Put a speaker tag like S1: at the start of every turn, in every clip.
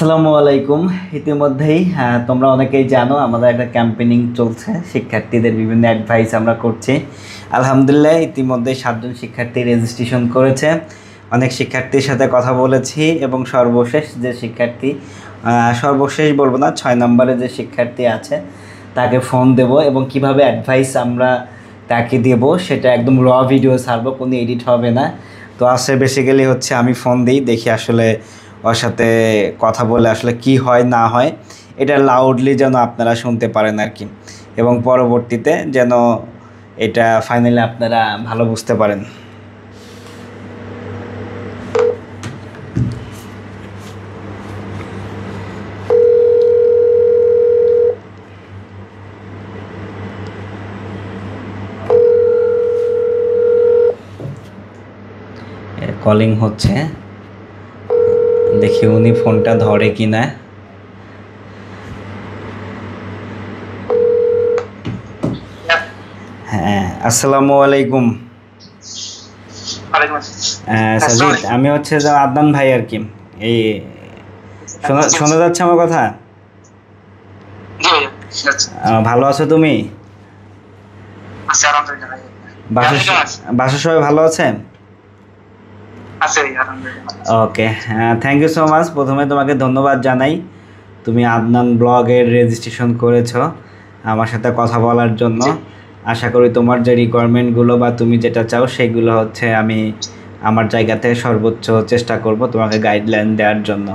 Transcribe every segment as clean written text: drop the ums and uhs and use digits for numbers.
S1: আসসালামু আলাইকুম। ইতিমধ্যেই তোমরা অনেকেই জানো আমাদের একটা ক্যাম্পেইনিং চলছে, শিক্ষার্থীদের বিভিন্ন অ্যাডভাইস আমরা করছি। আলহামদুলিল্লাহ ইতিমধ্যে 7 জন শিক্ষার্থী রেজিস্ট্রেশন করেছে। অনেক শিক্ষার্থীর সাথে কথা বলেছি এবং সর্বশেষ যে শিক্ষার্থী, সর্বশেষ বলবো না, 6 নম্বরে যে শিক্ষার্থী আছে তাকে ফোন দেব এবং কিভাবে অ্যাডভাইস আমরা তাকে দেব সেটা একদম র ভিডিও ছাড়বো, কোনো এডিট হবে না। তো আসলে বেসিক্যালি হচ্ছে আমি ফোন দিই, দেখি আসলে ওর সাথে কথা বলে আসলে কি হয় না হয়, এটা লাউডলি যেন আপনারা শুনতে পারেন আর কি, এবং পরবর্তীতে যেন এটা ফাইনালি আপনারা ভালো বুঝতে পারেন। কলিং হচ্ছে, দেখি উনি ফোনটা ধরে কিনা। হ্যাঁ, আসসালামু আলাইকুম। সাজিদ, আমি হচ্ছে যে আদনান ভাই আর কি। এই শোনা যাচ্ছে আমার কথা? ভালো আছো তুমি? বাসার সবাই ভালো আছে? ওকে, থ্যাংক ইউ সো মাচ। প্রথমে তোমাকে ধন্যবাদ জানাই, তুমি আদনান ব্লগের রেজিস্ট্রেশন করেছো আমার সাথে কথা বলার জন্য। আশা করি তোমার যে রিকোয়ারমেন্টগুলো বা তুমি যেটা চাও সেগুলো হচ্ছে আমি আমার জায়গা থেকে সর্বোচ্চ চেষ্টা করব তোমাকে গাইডলাইন দেওয়ার জন্য।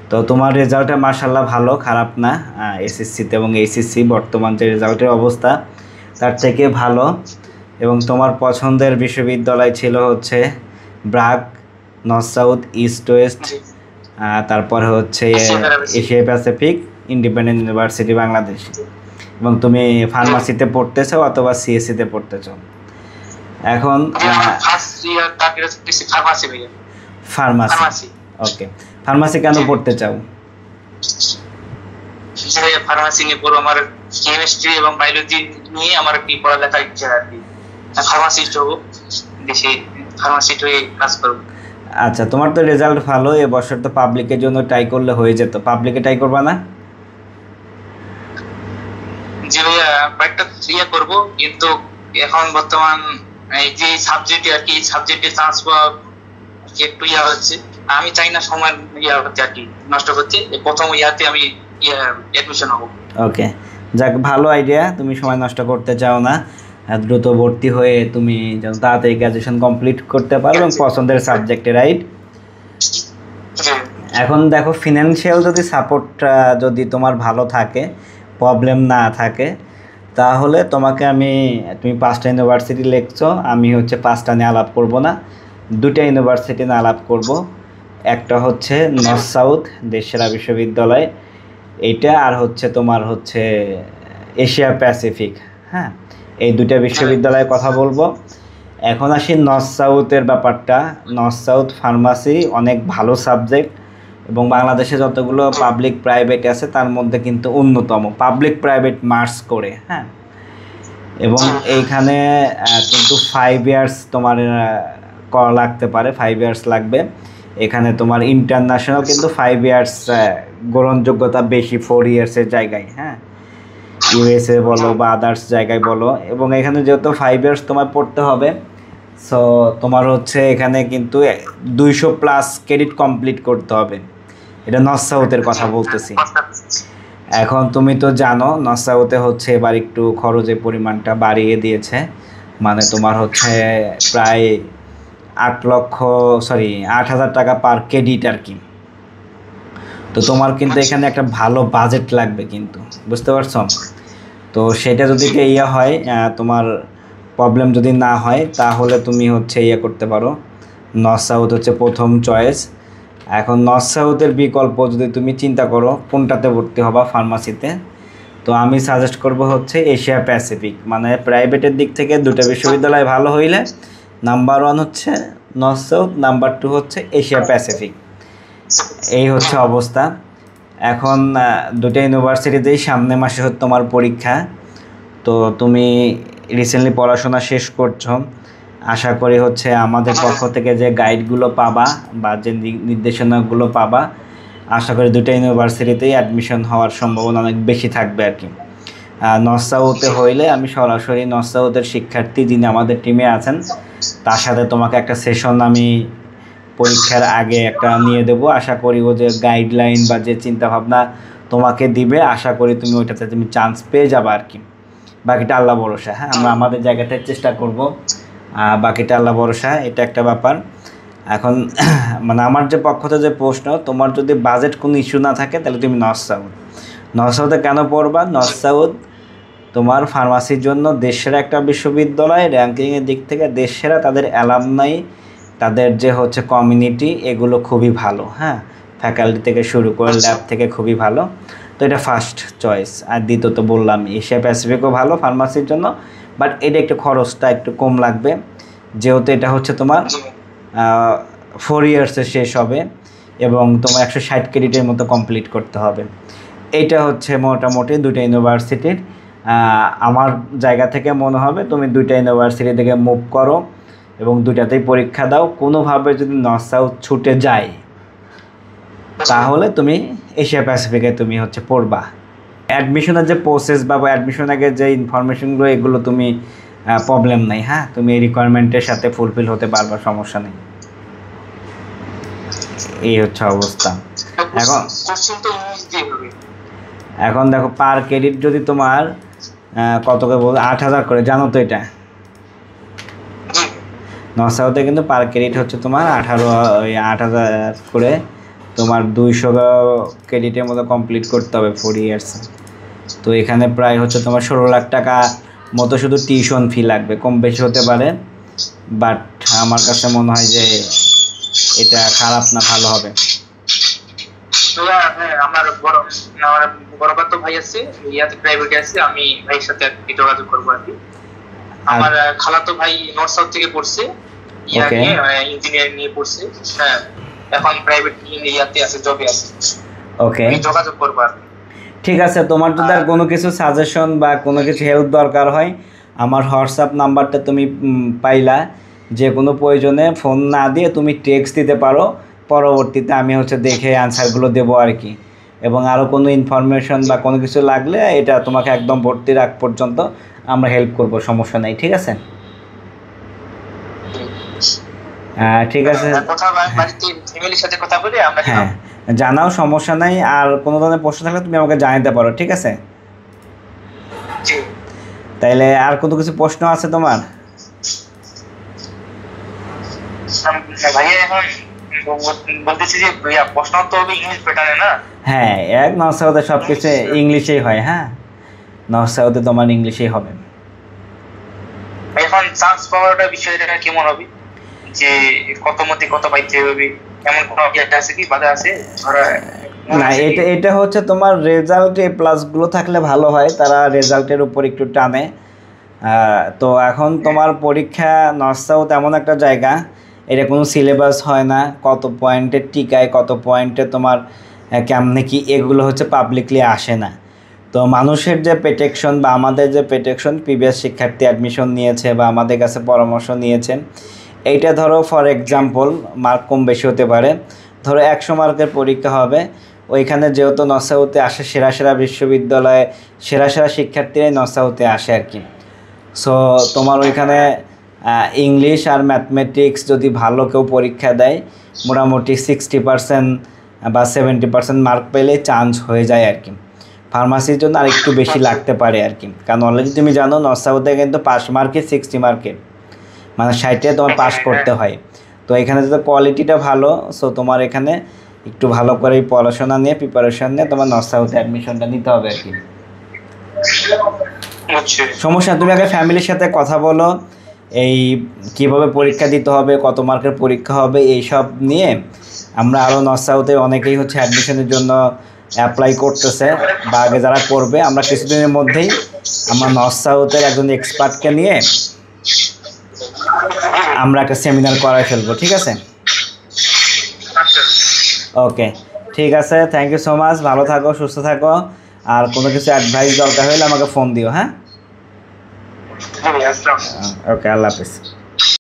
S1: তো তোমার রেজাল্টটা মাশাআল্লাহ ভালো, খারাপ না। এসএসসিতে এবং এইচএসসি বর্তমান যে রেজাল্টের অবস্থা তার থেকে ভালো। এবং তোমার পছন্দের বিশ্ববিদ্যালয় ছিল হচ্ছে BRAC, north south, east West, তারপরে হচ্ছে Asia Pacific, independent university Bangladesh. এবং তুমি ফার্মাসিতে পড়তেছো অথবা সিএসসিতে পড়তেছো এখন? ফার্মাসি। ওকে, ফার্মাসি কেন পড়তে চাও?
S2: ফার্মাসি নিয়ে পড়ো, আমার কেমিস্ট্রি এবং বায়োলজি নিয়ে আমার কি পড়ালেখার ইচ্ছা আর কি। ফার্মাসিস্ট হবো, দেশে ফার্মাসিস্ট হয়ে কাজ করবো।
S1: আচ্ছা, তোমার তো রেজাল্ট ভালো, এবছর তো পাবলিকের জন্য ট্রাই করলে হয়ে যেত, পাবলিকে ট্রাই করবা না?
S2: জি ভাইয়া, কয়েকটা ইয়ে করবো, কিন্তু এখন বর্তমান এই যে সাবজেক্টে আর কি, সাবজেক্টে চান্স পাওয়া একটু ইয়া হচ্ছে। আমি চাই না সময় ইয়া হচ্ছে আর কি, নষ্ট করছে। প্রথম ইয়াতে আমি অ্যাডমিশন হবো।
S1: ওকে, যাক, ভালো আইডিয়া। তুমি সময় নষ্ট করতে চাও না, দ্রুত ভর্তি হয়ে তুমি যেন তাড়াতাড়ি গ্র্যাজুয়েশন কমপ্লিট করতে পারো এবং পছন্দের সাবজেক্টে, রাইট? এখন দেখো, ফিনান্সিয়াল যদি সাপোর্টটা যদি তোমার ভালো থাকে, প্রবলেম না থাকে, তাহলে তোমাকে তুমি 5টা ইউনিভার্সিটি লিখছো, আমি হচ্ছে 5টা নিয়ে আলাপ করব না, 2টা ইউনিভার্সিটি নিয়ে আলাপ করব। একটা হচ্ছে নর্থ সাউথ দেশসেরা বিশ্ববিদ্যালয়, এইটা, আর হচ্ছে তোমার হচ্ছে এশিয়া প্যাসিফিক। হ্যাঁ, এই 2টা বিশ্ববিদ্যালয়ের কথা বলবো। এখন আসি নর্থ সাউথের ব্যাপারটা। নর্থ সাউথ ফার্মাসি অনেক ভালো সাবজেক্ট এবং বাংলাদেশে যতগুলো পাবলিক প্রাইভেট আছে তার মধ্যে কিন্তু অন্যতম, পাবলিক প্রাইভেট মার্চ করে। হ্যাঁ, এবং এইখানে কিন্তু 5 ইয়ার্স তোমার করা লাগতে পারে, 5 ইয়ার্স লাগবে। এখানে তোমার ইন্টারন্যাশনাল কিন্তু 5 ইয়ার্স গ্রহণযোগ্যতা বেশি 4 ইয়ার্সের জায়গায়। হ্যাঁ, ইউএসএ বলো বা আদার্স জায়গায় বলো। এবং এখানে যেহেতু 5 ইয়ার্স তোমার পড়তে হবে, সো তোমার হচ্ছে এখানে কিন্তু 200+ ক্রেডিট কমপ্লিট করতে হবে। এটা নর্থ সাউথের কথা বলতেছি। এখন তুমি তো জানো নর্থ সাউথে হচ্ছে এবার একটু খরচের পরিমাণটা বাড়িয়ে দিয়েছে, মানে তোমার হচ্ছে প্রায় 8,000 টাকা পার ক্রেডিট আর কি। তো তোমার কিন্তু এখানে একটা ভালো বাজেট লাগবে কিন্তু, বুঝতে পারছো? তো সেটা যদি ইয়ে হয়, তোমার প্রবলেম যদি না হয়, তাহলে তুমি হচ্ছে ইয়ে করতে পারো, নর্থ সাউথ হচ্ছে প্রথম চয়েস। এখন নর্থ সাউথের বিকল্প যদি তুমি চিন্তা করো কোনটাতে ভর্তি হবা ফার্মাসিতে, তো আমি সাজেস্ট করব হচ্ছে এশিয়া প্যাসিফিক। মানে প্রাইভেটের দিক থেকে 2টা বিশ্ববিদ্যালয় ভালো হইলে নাম্বার 1 হচ্ছে নর্থ সাউথ, নাম্বার 2 হচ্ছে এশিয়া প্যাসিফিক। এই হচ্ছে অবস্থা। এখন 2টা ইউনিভার্সিটিতেই সামনে মাসে হচ্ছে তোমার পরীক্ষা। তো তুমি রিসেন্টলি পড়াশোনা শেষ করছো, আশা করি হচ্ছে আমাদের পক্ষ থেকে যে গাইডগুলো পাবা বা যে নির্দেশনাগুলো পাবা, আশা করি দুইটা ইউনিভার্সিটিতেই অ্যাডমিশন হওয়ার সম্ভাবনা অনেক বেশি থাকবে আর কি। নর্থ সাউথে হইলে আমি সরাসরি নর্থ সাউথের শিক্ষার্থী যিনি আমাদের টিমে আছেন তার সাথে তোমাকে একটা সেশন আমি পরীক্ষার আগে একটা নিয়ে দেবো। আশা করি ও যে গাইডলাইন বা যে চিন্তাভাবনা তোমাকে দিবে, আশা করি তুমি ওইটাতে তুমি চান্স পেয়ে যাবে আর কি। বাকিটা আল্লাহ ভরসা। হ্যাঁ, আমরা আমাদের জায়গাতে চেষ্টা করব, বাকিটা আল্লাহ ভরসা, এটা একটা ব্যাপার। এখন মানে আমার যে পক্ষতে যে প্রশ্ন, তোমার যদি বাজেট কোনো ইস্যু না থাকে তাহলে তুমি নর্থ সাউথে কেন পড়বা? নর্থ সাউথ তোমার ফার্মাসির জন্য দেশের একটা বিশ্ববিদ্যালয়, র্যাঙ্কিংয়ের দিক থেকে দেশেরা, তাদের অ্যালামনাই, তাদের যে হচ্ছে কমিউনিটি, এগুলো খুবই ভালো। হ্যাঁ, ফ্যাকাল্টি থেকে শুরু করে ল্যাব থেকে খুবই ভালো। তো এটা ফার্স্ট চয়েস। আর দ্বিতীয়ত বললাম এশিয়া প্যাসিফিকও ভালো ফার্মাসির জন্য, বাট এটা একটু খরচটা একটু কম লাগবে, যেহেতু এটা হচ্ছে তোমার 4 ইয়ার্সে শেষ হবে এবং তোমার 160 ক্রেডিটের মতো কমপ্লিট করতে হবে। এইটা হচ্ছে মোটামুটি দুইটা ইউনিভার্সিটির। আমার জায়গা থেকে মনে হবে তুমি দুইটা ইউনিভার্সিটি থেকে মুভ করো এবং দুইটাতেই পরীক্ষা দাও। কোনোভাবে যদি নর্থ সাউথ ছুটে যায় তাহলে তুমি এশিয়া প্যাসিফিকে তুমি হচ্ছে পড়বা। অ্যাডমিশনের যে প্রসেস বা অ্যাডমিশন আগে যে ইনফরমেশনগুলো, এগুলো তুমি প্রবলেম নাই। হ্যাঁ, তুমি এই রিকোয়ারমেন্টের সাথে ফুলফিল হতে পারবা, সমস্যা নেই। এই হচ্ছে অবস্থা। এখন দেখো পার ক্রেডিট যদি তোমার কত করে বল, 8,000 করে, জানো তো এটা? নর্থ সাউথে কিন্তু পার ক্রেডিট হচ্ছে তোমার 8,000 করে, তোমার 200 ক্রেডিটের মতো কমপ্লিট করতে হবে 4 ইয়ার্স। তো এখানে প্রায় হচ্ছে তোমার 16 লাখ টাকা মতো শুধু টিউশন ফি লাগবে, কম বেশি হতে পারে, বাট আমার কাছে মনে হয় যে এটা খারাপ না, ভালো হবে।
S2: আমার বড় ভাই আছে, ইয়াতে প্রাইভেটে আছে, আমি ভাইয়ের সাথে যোগাযোগ করবো আর কি। আমার খালাতো ভাই নর্থ সাউথ থেকে পড়ছে, ইঞ্জিনিয়ারিং নিয়ে পড়ছে। হ্যাঁ, এখন প্রাইভেট ইয়াতে আছে, জবে আছে।
S1: ওকে,
S2: যোগাযোগ করবো আর কি।
S1: ঠিক আছে। তোমার যদি আর কোনো কিছু সাজেশন বা কোনো কিছু হেল্প দরকার হয়, আমার হোয়াটসঅ্যাপ নাম্বারটা তুমি পাইলা, যে কোনো প্রয়োজনে ফোন না দিয়ে তুমি টেক্সট দিতে পারো, পরবর্তীতে আমি হচ্ছে দেখে অ্যান্সারগুলো দেবো আর কি। এবং আরও কোনো ইনফরমেশন বা কোনো কিছু লাগলে এটা তোমাকে একদম ভর্তির আগ পর্যন্ত আমরা হেল্প করব, সমস্যা নেই। ঠিক আছে? ঠিক আছে, হ্যাঁ জানাও, সমস্যা নাই। আর কোনো ধরনের প্রশ্ন থাকলে তুমি আমাকে জানাতে পারো, ঠিক আছে? তাইলে আর কোনো কিছু প্রশ্ন আছে তোমার? হ্যাঁ, এক নর্থ সাউথে সব কিছু ইংলিশেই হয়। হ্যাঁ, নর্থ সাউথে তোমার ইংলিশেই হবে।
S2: এখন চান্স পাওয়াটা বিষয়টা কেমন হবে, যে কত মতে কত পাইতে হবে, এমন কোনো ইয়েটা আছে কি, বাধা আছে?
S1: না, এটা হচ্ছে তোমার রেজাল্টে প্লাসগুলো থাকলে ভালো হয়, তারা রেজাল্টের উপর একটু টানে। তো এখন তোমার পরীক্ষা নর্থ সাউথ এমন একটা জায়গা, এটা কোনো সিলেবাস হয় না, কত পয়েন্টের টিকায়, কত পয়েন্টে তোমার কেমনে কি, এগুলো হচ্ছে পাবলিকলি আসে না। তো মানুষের যে প্রোটেকশন বা আমাদের যে প্রোটেকশন, প্রিভিয়াস শিক্ষার্থী অ্যাডমিশন নিয়েছে বা আমাদের কাছে পরামর্শ নিয়েছেন, এইটা ধরো ফর এক্সাম্পল মার্ক কম বেশি হতে পারে। ধরো 100 মার্কের পরীক্ষা হবে, ওইখানে যেহেতু নর্থ সাউথে আসে সেরা বিশ্ববিদ্যালয়ে সেরা শিক্ষার্থীরাই নর্থ সাউথে আসে আর কি। সো তোমার ওইখানে ইংলিশ আর ম্যাথমেটিক্স যদি ভালো কেউ পরীক্ষা দেয়, মোটামুটি 60% বা 70% মার্ক পেলে চান্স হয়ে যায় আর কি। ফার্মাসির জন্য আর একটু বেশি লাগতে পারে আর কি, কারণ অলরেডি তুমি জানো নর্থ সাউথে কিন্তু পাস মার্কে 60 মার্কের, মানে 60-এ তোমার পাস করতে হয়। তো এখানে যদি কোয়ালিটিটা ভালো, সো তোমার এখানে একটু ভালো করে পড়াশোনা নিয়ে প্রিপারেশন নিয়ে তোমার নর্থ সাউথে অ্যাডমিশনটা নিতে হবে আর কি। সমস্যা, তুমি আগে ফ্যামিলির সাথে কথা বলো, এই কীভাবে পরীক্ষা দিতে হবে, কত মার্কের পরীক্ষা হবে, এইসব নিয়ে। আমরা আরও নর্থ সাউথে অনেকেই হচ্ছে অ্যাডমিশনের জন্য অ্যাপ্লাই করতেছে বা আগে যারা করবে, আমরা কিছুদিনের মধ্যেই আমরা নর্থ সাউথের একজন এক্সপার্টকে নিয়ে আমরা একটা সেমিনার করাই ফেলবো, ঠিক আছে? ওকে, ঠিক আছে, থ্যাংক ইউ সো মাচ, ভালো থাকো, সুস্থ থাকো। আর কোনো কিছু অ্যাডভাইস দরকার হলে আমাকে ফোন দিও। হ্যাঁ, ওকে, আল্লাহ হাফিজ।